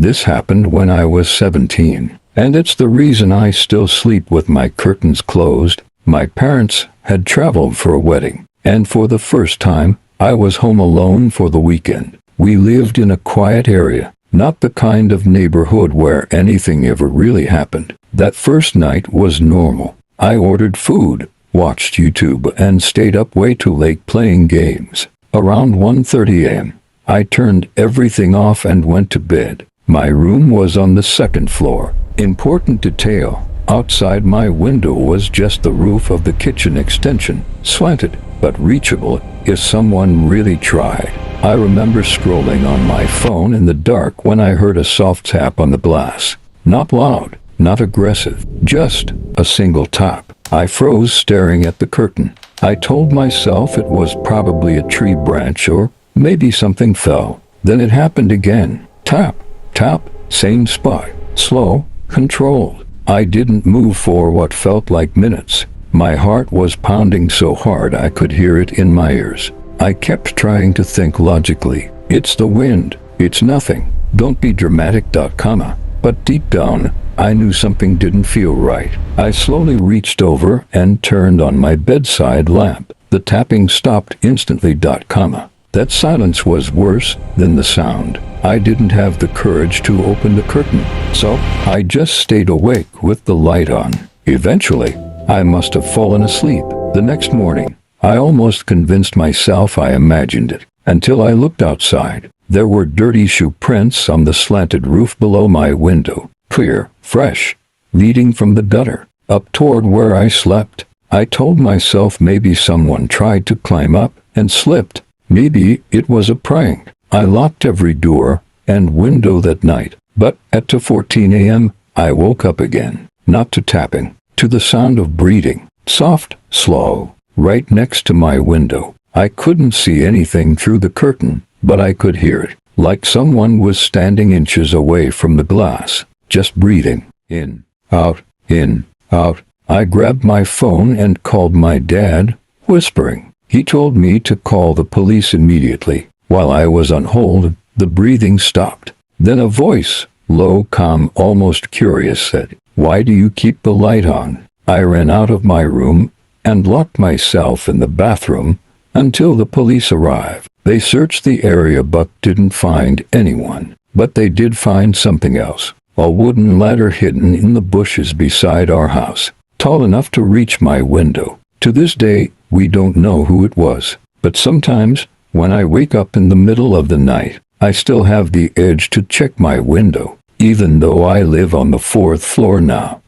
This happened when I was 17, and it's the reason I still sleep with my curtains closed. My parents had traveled for a wedding, and for the first time, I was home alone for the weekend. We lived in a quiet area, not the kind of neighborhood where anything ever really happened. That first night was normal. I ordered food, watched YouTube, and stayed up way too late playing games. Around 1:30 a.m., I turned everything off and went to bed. My room was on the second floor. Important detail: outside my window was just the roof of the kitchen extension, slanted, but reachable if someone really tried. I remember scrolling on my phone in the dark when I heard a soft tap on the glass. Not loud, not aggressive, just a single tap. I froze, staring at the curtain. I told myself it was probably a tree branch or maybe something fell. Then it happened again. Tap, tap, same spot. Slow, controlled. I didn't move for what felt like minutes. My heart was pounding so hard I could hear it in my ears. I kept trying to think logically. It's the wind. It's nothing. Don't be dramatic, comma. But deep down, I knew something didn't feel right. I slowly reached over and turned on my bedside lamp. The tapping stopped instantly, comma. That silence was worse than the sound. I didn't have the courage to open the curtain, so I just stayed awake with the light on. Eventually, I must have fallen asleep. The next morning, I almost convinced myself I imagined it, until I looked outside. There were dirty shoe prints on the slanted roof below my window, clear, fresh, leading from the gutter up toward where I slept. I told myself maybe someone tried to climb up and slipped. Maybe it was a prank. I locked every door and window that night, but at 2:14 a.m., I woke up again, not to tapping, to the sound of breathing, soft, slow, right next to my window. I couldn't see anything through the curtain, but I could hear it, like someone was standing inches away from the glass, just breathing, in, out, in, out. I grabbed my phone and called my dad, whispering. He told me to call the police immediately. While I was on hold, the breathing stopped. Then a voice, low, calm, almost curious, said, "Why do you keep the light on?" I ran out of my room and locked myself in the bathroom until the police arrived. They searched the area but didn't find anyone. But they did find something else. A wooden ladder hidden in the bushes beside our house, tall enough to reach my window. To this day, we don't know who it was. But sometimes, when I wake up in the middle of the night, I still have the urge to check my window, even though I live on the 4th floor now.